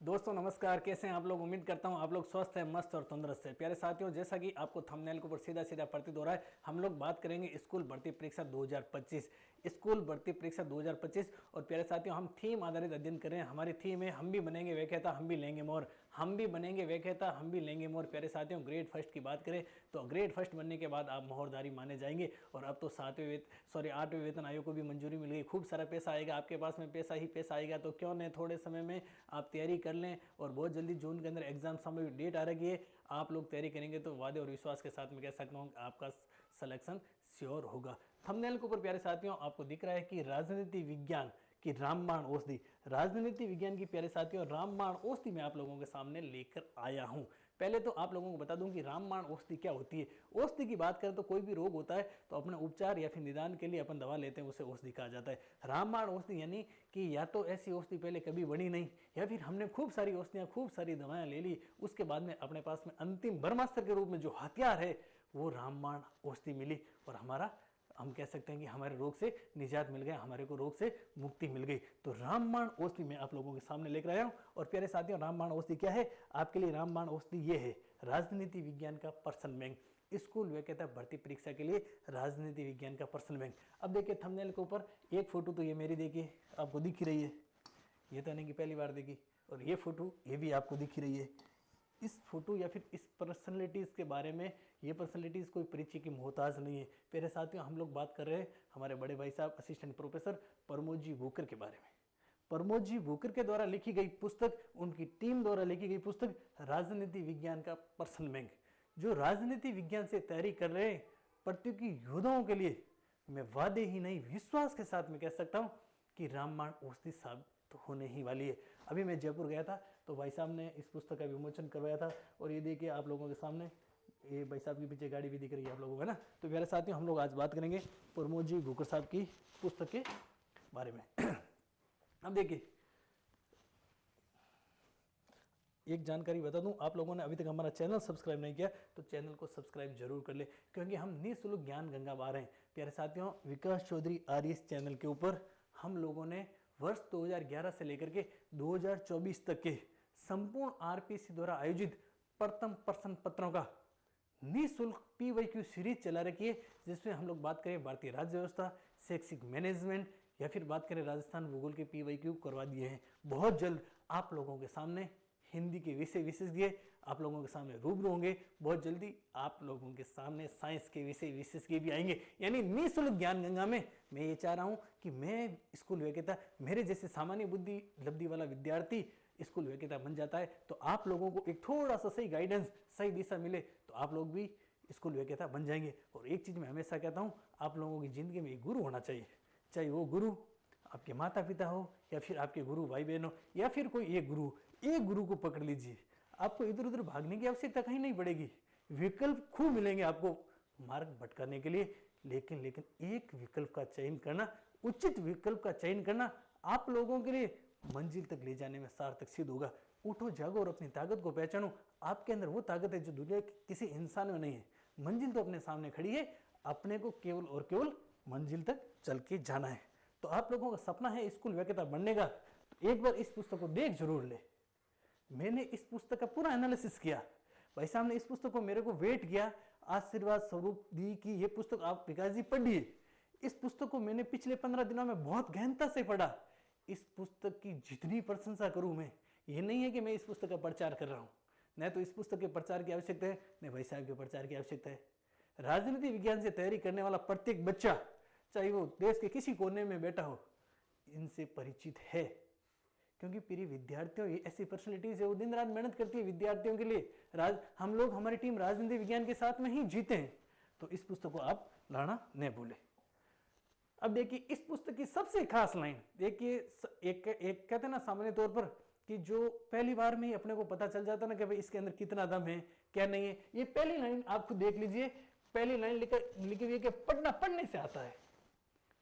दोस्तों नमस्कार, कैसे हैं आप लोग। उम्मीद करता हूं आप लोग स्वस्थ हैं, मस्त और तंदुरुस्त हैं। प्यारे साथियों, जैसा कि आपको थंबनेल के ऊपर सीधा सीधा प्रतीत हो रहा है, हम लोग बात करेंगे स्कूल भर्ती परीक्षा 2025। स्कूल भर्ती परीक्षा 2025। और प्यारे साथियों, हम थीम आधारित अध्ययन कर रहे हैं। हमारी थीम है हम भी बनेंगे विजेता, हम भी लेंगे मोर। हम भी बनेंगे विजेता, हम भी लेंगे मोर। प्यारे साथियों, ग्रेड फर्स्ट की बात करें तो ग्रेड फर्स्ट बनने के बाद आप मोहरदारी माने जाएंगे। और अब तो 8वें वेतन आयोग को भी मंजूरी मिल गई। खूब सारा पैसा आएगा आपके पास में, पैसा ही पैसा आएगा। तो क्यों नहीं थोड़े समय में आप तैयारी कर लें। और बहुत जल्दी जून के अंदर एग्जाम समय डेट आ रही है। आप लोग तैयारी करेंगे तो वादे और विश्वास के साथ में कह सकता हूँ आपका सिलेक्शन श्योर होगा। थंबनेल के ऊपर प्यारे साथियों आपको दिख रहा है कि राजनीति विज्ञान की रामबाण औषधि, राजनीति विज्ञान की प्यारे साथियों रामबाण औषधि मैं आप लोगों के सामने लेकर आया हूं। पहले तो आप लोगों को बता दूं कि रामबाण औषधि क्या होती है। औषधि की बात करें तो कोई भी रोग होता है तो अपने उपचार या फिर निदान के लिए अपन दवा लेते हैं, उसे औषधि कहा जाता है। रामबाण औषधि यानी कि या तो ऐसी औषधि पहले कभी बनी नहीं, या फिर हमने खूब सारी औषधियां खूब सारी दवाएं ले ली, उसके बाद में अपने पास में अंतिम ब्रह्मास्त्र के रूप में जो हथियार है वो रामबाण औषधि मिली और हम कह सकते हैं कि हमारे रोग से निजात मिल गया, हमारे को रोग से मुक्ति मिल गई। तो रामबाण औषधि मैं आप लोगों के सामने लेकर आया हूं। और प्यारे साथियों, रामबाण औषधि क्या है आपके लिए? रामबाण औषधि ये है राजनीति विज्ञान का पर्सन बैंक। स्कूल विजेता भर्ती परीक्षा के लिए राजनीति विज्ञान का पर्सन बैंक। अब देखिए थंबनेल के ऊपर एक फोटो तो ये मेरी देखिए आपको दिख ही रही है, ये तो नहीं कि पहली बार देखी। और ये फोटो ये भी आपको दिख ही रही है। इस फोटो या फिर इस पर्सनैलिटीज़ के बारे में, ये पर्सनैलिटीज़ कोई परिचय की मोहताज नहीं है। मेरे साथियों, हम लोग बात कर रहे हैं हमारे बड़े भाई साहब असिस्टेंट प्रोफेसर प्रमोद जी वोकर के बारे में। प्रमोद जी वोकर के द्वारा लिखी गई पुस्तक, उनकी टीम द्वारा लिखी गई पुस्तक राजनीति विज्ञान का पर्सन बैंक। जो राजनीति विज्ञान से तैयारी कर रहे हैं प्रतियोगी योद्धाओं के लिए मैं वादे ही नहीं विश्वास के साथ में कह सकता हूं कि रामबाण औषधि साबित तो होने ही वाली है। अभी मैं जयपुर गया था तो भाई साहब ने इस पुस्तक का विमोचन करवाया था। और ये देखिए आप लोगों के सामने, ये भाई साहब के पीछे गाड़ी भी दिख रही है आप लोगों को, है ना। तो मेरे साथियों, हम लोग आज बात करेंगे प्रमोद जी वोकर साहब की पुस्तक के बारे में। अब देखिए एक जानकारी बता दूं, आप लोगों ने अभी तक हमारा चैनल सब्सक्राइब नहीं किया तो चैनल को सब्सक्राइब जरूर कर ले, क्योंकि हम निःशुल्क ज्ञान गंगा बहा रहे हैं। प्यारे साथियों, विकास चौधरी आर्यस चैनल के ऊपर हम लोगों ने वर्ष 2011 से लेकर के 2024 तक के संपूर्ण आरपीसी द्वारा आयोजित प्रथम प्रश्न पत्रों का निःशुल्क पीवाईक्यू सीरीज चला रखी है, जिसमें हम लोग बात करें भारतीय राज्य व्यवस्था, शैक्षिक मैनेजमेंट या फिर बात करें राजस्थान भूगोल के पीवाईक्यू करवा दिए हैं। बहुत जल्द आप लोगों के सामने हिंदी के विषय विशेषज्ञ आप लोगों के सामने रूबरू होंगे। बहुत जल्दी आप लोगों के सामने साइंस के विषय विशेषज्ञ भी आएंगे। यानी निःशुल्क ज्ञान गंगा में मैं ये चाह रहा हूं कि मैं स्कूल विजेता, मेरे जैसे सामान्य बुद्धि लब्धि वाला विद्यार्थी स्कूल विजेता बन जाता है तो आप लोगों को एक थोड़ा सा सही गाइडेंस, सही दिशा मिले तो आप लोग भी स्कूल विजेता बन जाएंगे। और एक चीज मैं हमेशा कहता हूँ, आप लोगों की जिंदगी में एक गुरु होना चाहिए। चाहे वो गुरु आपके माता पिता हो या फिर आपके गुरु भाई बहन हो या फिर कोई एक गुरु को पकड़ लीजिए। आपको इधर उधर भागने की आवश्यकता कहीं नहीं पड़ेगी। विकल्प खूब मिलेंगे आपको मार्ग भटकाने के लिए, लेकिन एक विकल्प का चयन करना, उचित विकल्प का चयन करना आप लोगों के लिए मंजिल तक ले जाने में सार्थक सिद्ध होगा। उठो जागो और अपनी ताकत को पहचानो। आपके अंदर वो ताकत है जो दुनिया के किसी इंसान में नहीं है। मंजिल तो अपने सामने खड़ी है, अपने को केवल और केवल मंजिल तक चल के जाना है। तो आप लोगों का सपना है स्कूल विजेता बनने का, तो एक बार इस पुस्तक को देख जरूर ले। मैंने इस पुस्तक का पूरा एनालिसिस किया। भाई साहब ने इस पुस्तक को मेरे को वेट किया, आशीर्वाद स्वरूप दी कि ये पुस्तक आप विकास जी पढ़िए। इस पुस्तक को मैंने पिछले 15 दिनों में बहुत गहनता से पढ़ा। इस पुस्तक की जितनी प्रशंसा करूं मैं, ये नहीं है कि मैं इस पुस्तक का प्रचार कर रहा हूं, न तो इस पुस्तक के प्रचार की आवश्यकता है न भाई साहब के प्रचार की आवश्यकता है। राजनीति विज्ञान से तैयारी करने वाला प्रत्येक बच्चा, चाहे वो देश के किसी कोने में बैठा हो, इनसे परिचित है। क्योंकि प्रिय विद्यार्थियों, ये ऐसी पर्सनैलिटीज है वो दिन रात मेहनत करती है विद्यार्थियों के लिए। हम लोग, हमारी टीम राजनीति विज्ञान के साथ में ही जीते हैं। तो इस पुस्तक को आप लाना न भूले। अब देखिए इस पुस्तक की सबसे खास लाइन देखिए, एक कहते हैं ना सामान्य तौर पर कि जो पहली बार में ही अपने को पता चल जाता ना कि भाई इसके अंदर कितना दम है क्या नहीं है। ये पहली लाइन आप खुद देख लीजिए। पहली लाइन लिखी हुई है कि पढ़ना पढ़ने से आता है,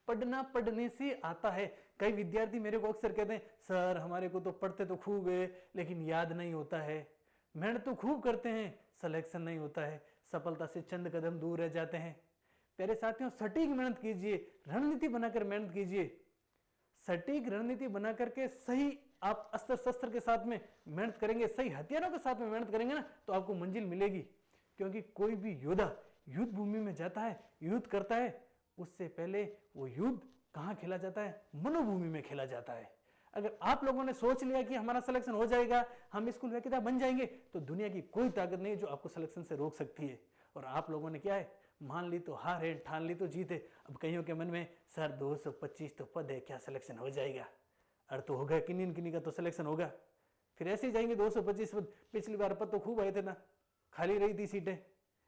पढ़ना पढ़ने से आता है। कई विद्यार्थी मेरे को अक्सर कहते हैं, सर हमारे को तो पढ़ते तो खूब है लेकिन याद नहीं होता है, मेहनत तो खूब करते हैं सिलेक्शन नहीं होता है, सफलता से चंद कदम दूर रह जाते हैं। प्यारे साथियों, सटीक मेहनत कीजिए, रणनीति बनाकर मेहनत कीजिए। सटीक रणनीति बना करके सही आप अस्त्र शस्त्र के साथ में मेहनत करेंगे, सही हथियारों के साथ में मेहनत करेंगे ना, तो आपको मंजिल मिलेगी। क्योंकि कोई भी योद्धा युद्ध भूमि में जाता है, युद्ध करता है, उससे पहले वो युद्ध कहाँ खेला जाता है? मनोभूमि में खेला जाता है। अगर आप लोगों ने सोच लिया कि हमारा सिलेक्शन हो जाएगा, हम स्कूल वेकेता बन जाएंगे, तो दुनिया की कोई ताकत नहीं है जो आपको सिलेक्शन से रोक सकती है। और आप लोगों ने क्या है, मान ली तो हार है, ठान ली तो जीत है। अब कईयों के मन में सर 225 तो पद है, क्या सिलेक्शन हो जाएगा? अर्थ तो होगा, किन्हीं किन्हीं का तो सिलेक्शन होगा। फिर ऐसे ही जाएंगे 225 पद। पिछली बार पद तो खूब आए थे ना, खाली रही थी सीटें,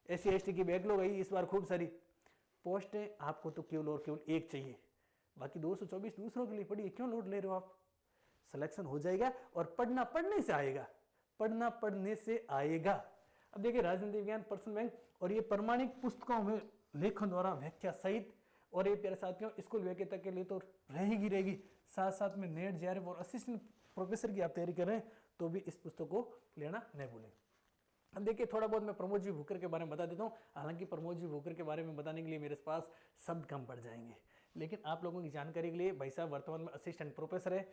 SC ST की बैकलॉग आई इस बार खूब सारी पोस्टें। आपको तो केवल और केवल एक चाहिए, बाकी 224 दूसरों के लिए पड़ी है, क्यों लोड ले रहे हो आप? सिलेक्शन हो जाएगा। और पढ़ना पढ़ने से आएगा, पढ़ना पढ़ने से आएगा। अब देखिए, राजनीति विज्ञान, पर्सन बैंक और ये प्रमाणिक पुस्तकों में लेखन द्वारा व्याख्या सहित, और ये प्यारे साथियों स्कूल वेकेता के लिए तो रहेगी, साथ साथ में नेट JRF और असिस्टेंट प्रोफेसर की आप तैयारी कर रहे हैं तो भी इस पुस्तक को लेना नहीं भूलें। अब देखिए, थोड़ा बहुत मैं प्रमोद जी भूकर के बारे में बता देता हूँ। हालांकि प्रमोद जी भूकर के बारे में बताने के लिए मेरे पास शब्द कम पड़ जाएंगे, लेकिन आप लोगों की जानकारी के लिए भाई साहब वर्तमान में असिस्टेंट प्रोफेसर है।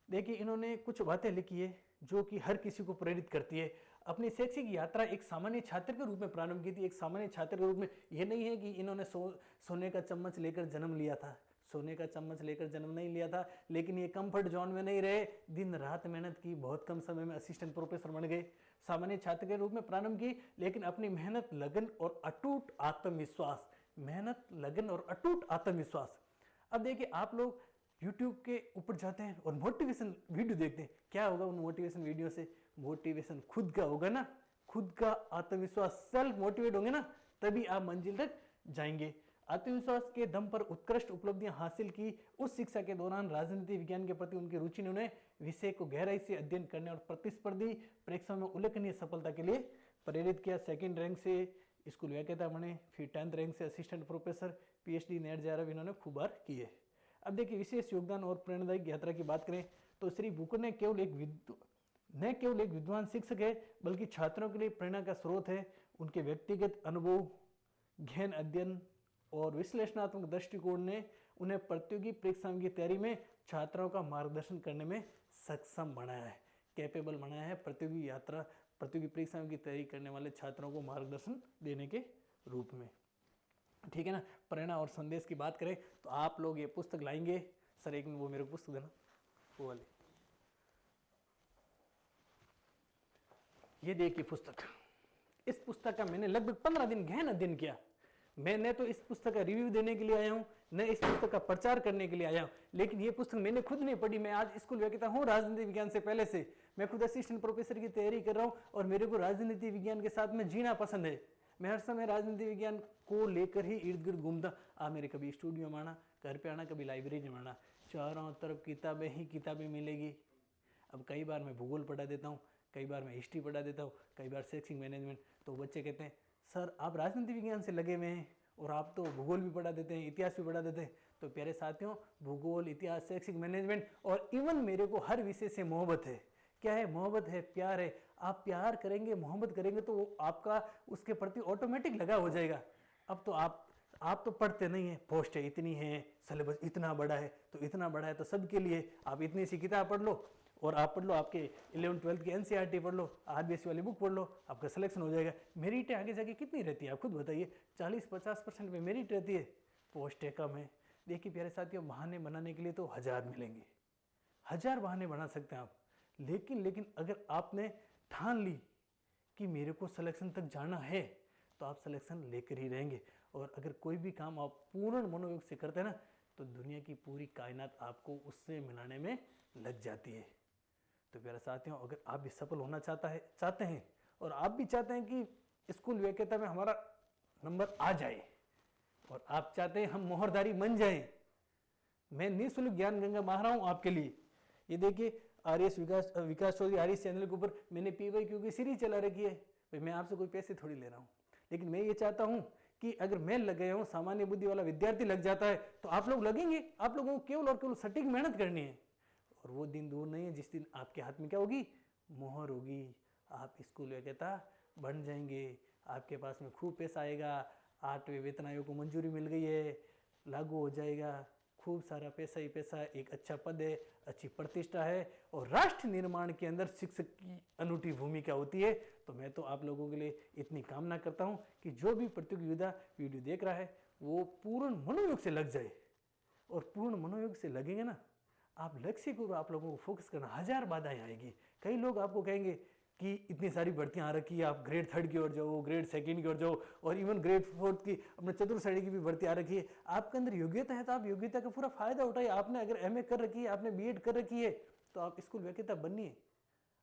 देखिए, इन्होंने कुछ बातें लिखी है जो कि हर किसी को प्रेरित करती है। अपनी शैक्षिक यात्रा एक सामान्य छात्र के रूप में प्रारंभ की थी। एक सामान्य छात्र के रूप में, यह नहीं है कि इन्होंने सोने का चम्मच लेकर जन्म लिया था, सोने का चम्मच लेकर जन्म नहीं लिया था, लेकिन ये कंफर्ट जोन में नहीं रहे, दिन रात मेहनत की, बहुत कम समय में असिस्टेंट प्रोफेसर बन गए। सामान्य छात्र के रूप में प्रारंभ की, लेकिन अपनी मेहनत, लगन और अटूट आत्मविश्वास, मेहनत, लगन और अटूट आत्मविश्वास। अब देखिए, आप लोग YouTube के ऊपर जाते हैं और मोटिवेशन वीडियो देखते हैं, क्या होगा उन मोटिवेशन वीडियो से? मोटिवेशन खुद का होगा ना, खुद का आत्मविश्वास, सेल्फ मोटिवेट होंगे ना, तभी आप मंजिल तक जाएंगे। आत्मविश्वास के दम पर उत्कृष्ट उपलब्धियां हासिल की। उस शिक्षा के दौरान राजनीति विज्ञान के प्रति उनकी रुचि ने उन्हें विषय को गहराई से अध्ययन करने और प्रतिस्पर्धी परीक्षाओं में उल्लेखनीय सफलता के लिए प्रेरित किया। 2nd रैंक से स्कूल वेकेता बने, फिर 10th रैंक से assistant professor, PhD net JRF इन्होंने खूब बार किए। अब देखिए, विशेष योगदान और प्रेरणादायक यात्रा की बात करें तो श्री बुकर ने न केवल एक विद्वान शिक्षक है, बल्कि छात्रों के लिए प्रेरणा का स्रोत है। उनके व्यक्तिगत अनुभव, गहन अध्ययन और विश्लेषणात्मक दृष्टिकोण ने उन्हें प्रतियोगी परीक्षाओं की तैयारी में छात्रों का मार्गदर्शन करने में सक्षम बनाया है, कैपेबल बनाया है। प्रतियोगी परीक्षाओं की तैयारी करने वाले छात्रों को मार्गदर्शन देने के रूप में, ठीक है ना। प्रेरणा और संदेश की बात करें तो आप लोग ये पुस्तक लाएंगे। सर एक मिनट, वो मेरे को पुस्तक देना, वो वाली, ये देखिए पुस्तक। इस पुस्तक का मैंने लगभग 15 दिन गहन अध्ययन किया। मैं न तो इस पुस्तक का रिव्यू देने के लिए आया हूँ, न इस पुस्तक का प्रचार करने के लिए आया हूँ, लेकिन ये पुस्तक मैंने खुद नहीं पढ़ी। मैं आज स्कूल वेकेता हूँ राजनीति विज्ञान से पहले से, मैं खुद असिस्टेंट प्रोफेसर की तैयारी कर रहा हूँ और मेरे को राजनीति विज्ञान के साथ में जीना पसंद है। मैं हर समय राजनीति विज्ञान को लेकर ही इर्द गिर्द घूमता। आप मेरे कभी स्टूडियो में आना, घर पे आना, कभी लाइब्रेरी में आना, चारों तरफ किताबें ही किताबें मिलेगी। अब कई बार मैं भूगोल पढ़ा देता हूँ, कई बार मैं हिस्ट्री पढ़ा देता हूँ, कई बार शैक्षिक मैनेजमेंट। तो बच्चे कहते हैं सर आप राजनीति विज्ञान से लगे हुए हैं और आप तो भूगोल भी पढ़ा देते हैं, इतिहास भी पढ़ा देते हैं। तो प्यारे साथियों, भूगोल, इतिहास, शैक्षिक मैनेजमेंट और इवन मेरे को हर विषय से मोहब्बत है। क्या है? मोहब्बत है, प्यार है। आप प्यार करेंगे, मोहब्बत करेंगे तो वो आपका उसके प्रति ऑटोमेटिक लगा हो जाएगा। अब तो आप तो पढ़ते नहीं है, पोस्ट है इतनी है, सिलेबस इतना बड़ा है, तो इतना बड़ा है तो सबके लिए आप इतनी सी किताब पढ़ लो और आप पढ़ लो, आपके 11th 12th की NCERT पढ़ लो, RBSC वाली बुक पढ़ लो, आपका सिलेक्शन हो जाएगा। मेरिट आगे जाके कितनी रहती है आप खुद बताइए? 40-50% में मेरिट रहती है, पोस्टें कम है। देखिए प्यारे साथियों, बहाने बनाने के लिए तो 1000 मिलेंगे, 1000 बहाने बना सकते हैं आप, लेकिन अगर आपने ठान ली कि मेरे को सिलेक्शन तक जाना है तो आप सिलेक्शन लेकर ही रहेंगे। और अगर कोई भी काम आप पूर्ण मनोयोग से करते हैं ना, तो दुनिया की पूरी कायनात आपको उससे मिलाने में लग जाती है। तो प्यारे साथियों, अगर आप भी सफल होना चाहते हैं और आप भी चाहते हैं कि स्कूल वेकेता में हमारा नंबर आ जाए और आप चाहते हैं हम मोहरदारी बन जाएं, मैं निःशुल्क ज्ञान गंगा मार रहा हूं आपके लिए। ये देखिए, RS विकास चौधरी RS चैनल के ऊपर मैंने PYQ की सीरीज चला रखी है। भाई मैं आपसे कोई पैसे थोड़ी ले रहा हूँ, लेकिन मैं ये चाहता हूँ कि अगर मैं लग गया हूँ, सामान्य बुद्धि वाला विद्यार्थी लग जाता है, तो आप लोग लगेंगे। आप लोगों को केवल और केवल सटीक मेहनत करनी है और वो दिन दूर नहीं है जिस दिन आपके हाथ में क्या होगी? मोहर होगी। आप स्कूल वेकेता बन जाएंगे, आपके पास में खूब पैसा आएगा, 8वें वेतन आयोग को मंजूरी मिल गई है, लागू हो जाएगा, खूब सारा पैसा ही पैसा है, एक अच्छा पद है, अच्छी प्रतिष्ठा है और राष्ट्र निर्माण के अंदर शिक्षक की अनूठी भूमिका होती है। तो मैं तो आप लोगों के लिए इतनी कामना करता हूँ कि जो भी प्रतियोगिता वीडियो देख रहा है वो पूर्ण मनोयोग से लग जाए, और पूर्ण मनोयोग से लगेंगे ना, आप लक्ष्य को आप लोगों को फोकस करना, हजार बाधाएं आएगी। कई लोग आपको कहेंगे कि इतनी सारी भर्तियां आ रखी है, आप ग्रेड 3 की ओर जाओ, ग्रेड 2 की ओर जाओ, और इवन ग्रेड 4 की अपने चतुर्थ श्रेणी की भी भर्ती आ रखी है। आपके अंदर योग्यता है तो आप योग्यता का पूरा फायदा उठाइए। आपने अगर एमए कर रखी है, आपने बीएड कर रखी है, तो आप स्कूल विजेता बनिए।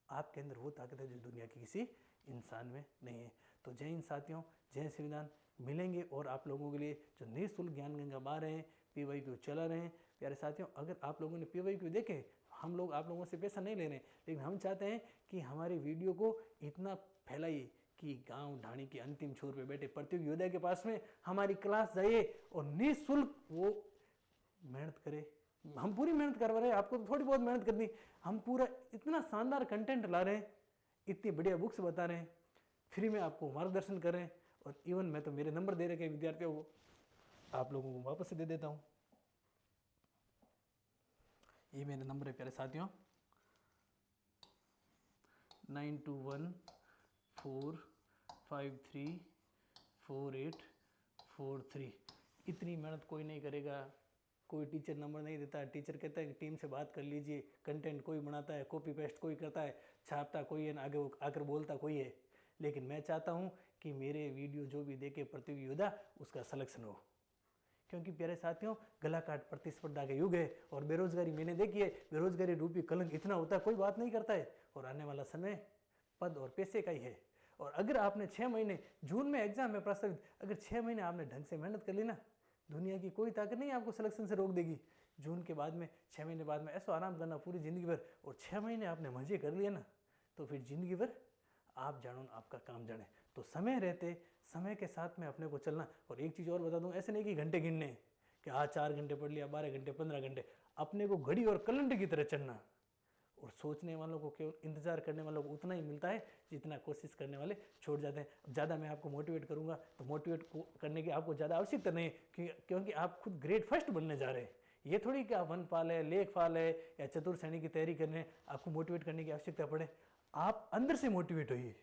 आपके अंदर वो ताकत है जो दुनिया के किसी इंसान में नहीं है। तो जय हिंद साथियों, जय संविधान। मिलेंगे और आप लोगों के लिए जो निःशुल्क ज्ञान गंगा बहा रहे हैं, PYQ चला रहे हैं। प्यारे साथियों, अगर आप लोगों ने PYQ देखे, हम लोग आप लोगों से पैसा नहीं ले रहे हैं, लेकिन हम चाहते हैं कि हमारी वीडियो को इतना फैलाइए कि गांव ढाणी के अंतिम छोर पे बैठे प्रतियोगी योद्धा के पास में हमारी क्लास जाइए और निःशुल्क वो मेहनत करे। हम पूरी मेहनत करवा रहे हैं, आपको तो थोड़ी बहुत मेहनत करनी। हम पूरा इतना शानदार कंटेंट ला रहे हैं, इतनी बढ़िया बुक्स बता रहे हैं, फ्री में आपको मार्गदर्शन कर रहे हैं। और इवन मैं तो मेरे नंबर दे रखे विद्यार्थियों को आप लोगों को वापस से दे देता हूँ। ये मेरे नंबर है प्यारे साथियों, 9214534843। इतनी मेहनत कोई नहीं करेगा, कोई टीचर नंबर नहीं देता है। टीचर कहता है कि टीम से बात कर लीजिए, कंटेंट कोई बनाता है, कॉपी पेस्ट कोई करता है, छापता कोई है, आगे आकर बोलता कोई है। लेकिन मैं चाहता हूँ कि मेरे वीडियो जो भी देखे प्रतियोगी योद्धा, उसका सिलेक्शन हो। क्योंकि प्यारे साथियों, गला काट प्रतिस्पर्धा का युग है और बेरोजगारी मैंने देखी है, बेरोजगारी रूपी कलंक इतना होता है, कोई बात नहीं करता है। और आने वाला समय पद और पैसे का ही है। और अगर आपने 6 महीने, जून में एग्जाम है प्रस्तावित, अगर 6 महीने आपने ढंग से मेहनत कर ली ना, दुनिया की कोई ताकत नहीं आपको सिलेक्शन से रोक देगी। जून के बाद में 6 महीने बाद में ऐसा आराम करना पूरी जिंदगी भर, और 6 महीने आपने मजे कर लिए ना, तो फिर जिंदगी भर आप जानो आपका काम जाने। तो समय रहते समय के साथ में अपने को चलना। और एक चीज़ और बता दूं, ऐसे नहीं कि घंटे गिनने कि आज 4 घंटे पढ़ लिया, 12 घंटे, 15 घंटे। अपने को घड़ी और कैलेंडर की तरह चलना। और सोचने वालों को, केवल इंतजार करने वालों को उतना ही मिलता है जितना कोशिश करने वाले छोड़ जाते हैं। ज़्यादा मैं आपको मोटिवेट करूंगा तो मोटिवेट करने की आपको ज़्यादा आवश्यकता नहीं है, क्योंकि आप खुद ग्रेड फर्स्ट बनने जा रहे हैं। ये थोड़ी कि आप वनपाल है, लेखपाल है या चतुर्थ श्रेणी की तैयारी करने आपको मोटिवेट करने की आवश्यकता पड़े। आप अंदर से मोटिवेट होइए,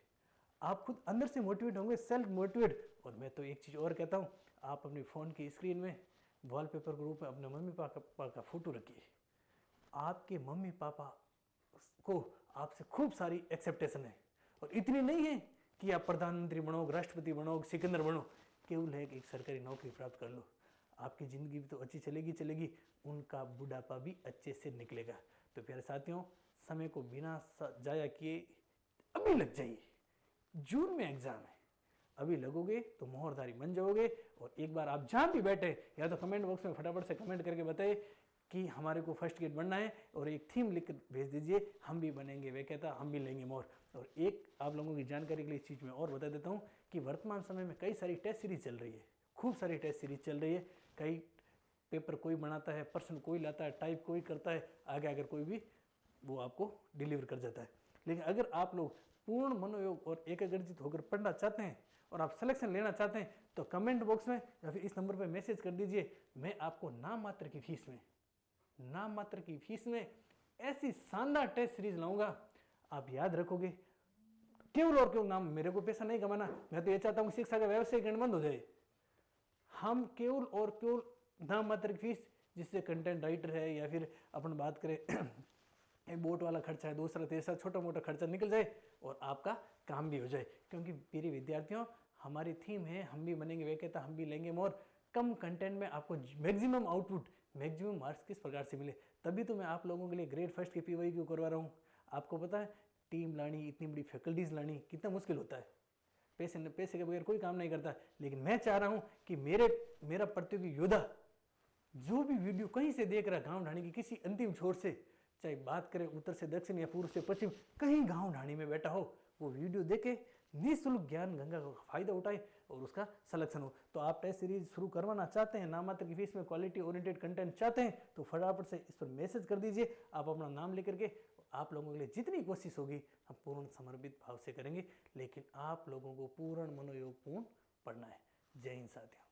आप खुद अंदर से मोटिवेट होंगे, सेल्फ मोटिवेट। और मैं तो एक चीज़ और कहता हूँ, आप अपनी फ़ोन की स्क्रीन में वॉलपेपर के रूप में अपने मम्मी पापा का फोटो रखिए। आपके मम्मी पापा को आपसे खूब सारी एक्सेप्टेशन है, और इतनी नहीं है कि आप प्रधानमंत्री बनो, राष्ट्रपति बनो, सिकंदर बनो, केवल है कि एक सरकारी नौकरी प्राप्त कर लो। आपकी ज़िंदगी भी तो अच्छी चलेगी, उनका बुढ़ापा भी अच्छे से निकलेगा। तो प्यारे साथियों, समय को बिना जाया किए अभी लग जाइए। जून में एग्जाम है, अभी लगोगे तो मोहरधारी बन जाओगे। और एक बार आप जहाँ भी बैठे, या तो कमेंट बॉक्स में फटाफट से कमेंट करके बताइए कि हमारे को फर्स्ट ग्रेड बनना है, और एक थीम लिख कर भेज दीजिए, हम भी बनेंगे विजेता, हम भी लेंगे मोहर। और एक आप लोगों की जानकारी के लिए इस चीज़ में और बता देता हूँ कि वर्तमान समय में कई सारी टेस्ट सीरीज चल रही है, खूब सारी टेस्ट सीरीज चल रही है। कई पेपर कोई बनाता है, प्रश्न कोई लाता है, टाइप कोई करता है, आगे अगर कोई भी वो आपको डिलीवर कर जाता है। लेकिन अगर आप लोग पूर्ण मनोयोग और एकाग्रचित होकर पढ़ना चाहते हैं और आप सिलेक्शन लेना चाहते हैं, तो कमेंट बॉक्स में या फिर इस नंबर पर मैसेज कर दीजिए। मैं आपको नाम मात्र की फीस में ऐसी शानदार टेस्ट सीरीज लाऊंगा, आप याद रखोगे। केवल और केवल नाम, मेरे को पैसा नहीं कमाना, मैं तो ये चाहता हूँ शिक्षा का व्यवसायीकरण बंद हो जाए। हम केवल और केवल नाम मात्र की फीस, जिससे कंटेंट राइटर है या फिर अपन बात करें एक बोट वाला खर्चा है, दूसरा तीसरा छोटा मोटा खर्चा निकल जाए और आपका काम भी हो जाए। क्योंकि मेरे विद्यार्थियों, हमारी थीम है हम भी बनेंगे विजेता, हम भी लेंगे मोहर। कम कंटेंट में आपको मैक्सिमम आउटपुट, मैक्सिमम मार्क्स किस प्रकार से मिले, तभी तो मैं आप लोगों के लिए ग्रेड फर्स्ट की PYQ करवा रहा हूँ। आपको पता है टीम लानी, इतनी बड़ी फैकल्टीज लानी कितना मुश्किल होता है। पैसे के बगैर कोई काम नहीं करता। लेकिन मैं चाह रहा हूँ कि मेरा प्रतियोगी योद्धा जो भी वीडियो कहीं से देख रहा है, गाँव ढाणी की किसी अंतिम छोर से, चाहे बात करें उत्तर से दक्षिण या पूर्व से पश्चिम, कहीं गांव ढाणी में बैठा हो, वो वीडियो देखे, निःशुल्क ज्ञान गंगा का फायदा उठाए और उसका सिलेक्शन हो। तो आप टेस्ट सीरीज शुरू करवाना चाहते हैं, नाम मात्र की फीस में क्वालिटी ओरिएंटेड कंटेंट चाहते हैं, तो फटाफट से इस पर मैसेज कर दीजिए। आप अपना नाम लेकर के, आप लोगों के लिए जितनी कोशिश होगी हम पूर्ण समर्पित भाव से करेंगे। लेकिन आप लोगों को पूर्ण मनोयोग पूर्ण पढ़ना है। जय हिंद साथियों।